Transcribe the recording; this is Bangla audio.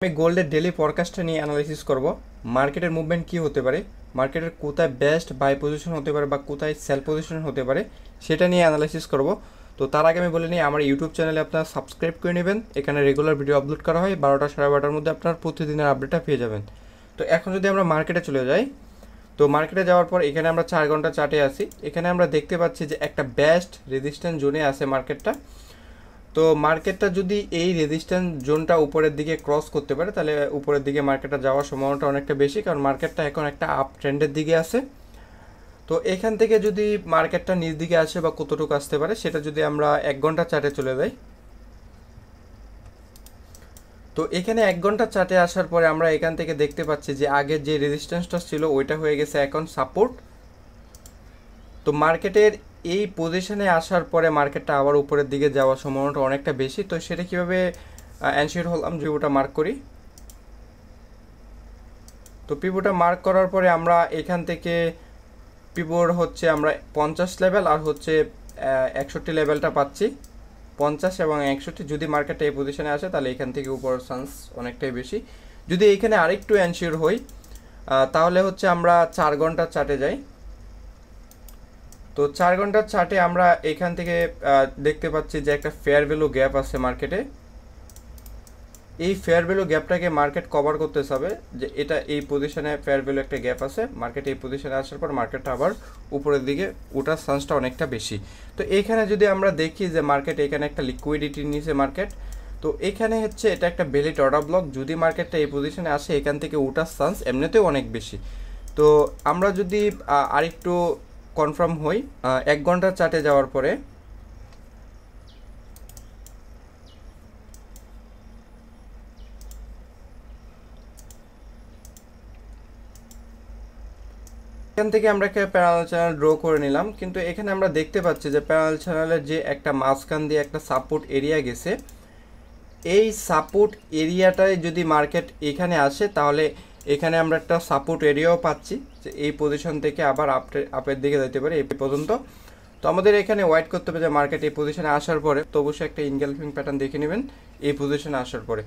আমি গোল্ডের ডেলি ফরকাস্টটা নিয়ে অ্যানালাইসিস করব। মার্কেটের মুভমেন্ট কী হতে পারে, মার্কেটের কোথায় বেস্ট বাই পজিশন হতে পারে বা কোথায় সেল পজিশন হতে পারে সেটা নিয়ে অ্যানালাইসিস করব। তো তার আগে আমি বলে নিই, আমার ইউটিউব চ্যানেলে আপনারা সাবস্ক্রাইব করে নেবেন। এখানে রেগুলার ভিডিও আপলোড করা হয়, 12টা সাড়ে 12টার মধ্যে আপনার প্রতিদিনের আপডেটটা পেয়ে যাবেন। তো এখন যদি আমরা মার্কেটে চলে যাই, তো মার্কেটে যাওয়ার পর এখানে আমরা 4 ঘন্টা চার্টে আসি। এখানে আমরা দেখতে পাচ্ছি যে একটা বেস্ট রেজিস্ট্যান্স জোনে আছে মার্কেটটা। তো মার্কেটটা যদি এই রেজিস্ট্যান্স জোনটা উপরের দিকে ক্রস করতে পারে তাহলে উপরের দিকে মার্কেটটা যাওয়ার সম্ভাবনাটা অনেকটা বেশি, কারণ মার্কেটটা এখন একটা আপ ট্রেন্ডের দিকে আছে। তো এখান থেকে যদি মার্কেটটা নিচ দিকে আসে বা কতটুকু আসতে পারে সেটা যদি আমরা 1 ঘন্টা চার্টে চলে যাই, তো এখানে 1 ঘন্টা চার্টে আসার পরে আমরা এখান থেকে দেখতে পাচ্ছি যে আগের যে রেজিস্ট্যান্সটা ছিল ওইটা হয়ে গেছে এখন সাপোর্ট। তো মার্কেটের এই পজিশনে আসার পরে মার্কেটটা আবার উপরের দিকে যাওয়ার সম্ভাবনাটা অনেকটা বেশি। তো সেটা কীভাবে অ্যানশিওর হলাম, যে ওটা মার্ক করি। তো পিভোটা মার্ক করার পরে আমরা এখান থেকে পিভোর হচ্ছে আমরা 50 লেভেল আর হচ্ছে 61 লেভেলটা পাচ্ছি। 50 এবং 61 যদি মার্কেটটা এই পজিশনে আসে তাহলে এখান থেকে উপর চান্স অনেকটাই বেশি। যদি এইখানে আরেকটু অ্যানশিওর হই তাহলে হচ্ছে আমরা 4 ঘন্টার চার্টে যাই। তো 4 ঘন্টার চার্টে আমরা এখান থেকে দেখতে পাচ্ছি যে একটা ফেয়ার ভ্যালু গ্যাপ আছে মার্কেটে। এই ফেয়ার ভ্যালু গ্যাপটাকে মার্কেট কভার করতে হবে, যে এটা এই পজিশনে ফেয়ার ভ্যালু একটা গ্যাপ আছে, মার্কেট এই পজিশনে আসার পর মার্কেটটা আবার উপরের দিকে ওঠার চান্সটা অনেকটা বেশি। তো এইখানে যদি আমরা দেখি যে মার্কেট এখানে একটা লিকুইডিটি নিয়েছে মার্কেট, তো এখানে হচ্ছে এটা একটা ভ্যালিড অর্ডার ব্লক। যদি মার্কেটটা এই পজিশনে আসে এখান থেকে ওঠার চান্স এমনিতেও অনেক বেশি। তো আমরা যদি আরেকটু কনফার্ম হই 1 ঘন্টার চার্টে যাওয়ার পরে, এখান থেকে আমরা একটা প্যারালাল চ্যানেল ড্র করে নিলাম। কিন্তু এখানে আমরা দেখতে পাচ্ছি যে প্যারালাল চ্যানেলের যে একটা মাঝখান দিয়ে একটা সাপোর্ট এরিয়া গেছে, এই সাপোর্ট এরিয়াটায় যদি মার্কেট এখানে আসে তাহলে এখানে আমরা একটা সাপোর্ট এরিয়াও পাচ্ছি, যে এই পজিশন থেকে আবার আপের দিকে যেতে পারে এই পর্যন্ত। তো আমাদের এখানে ওয়েট করতে হবে যে মার্কেট এই পজিশনে আসার পরে, তো অবশ্যই একটা ইনগালফিং প্যাটার্ন দেখে নেবেন এই পজিশনে আসার পরে।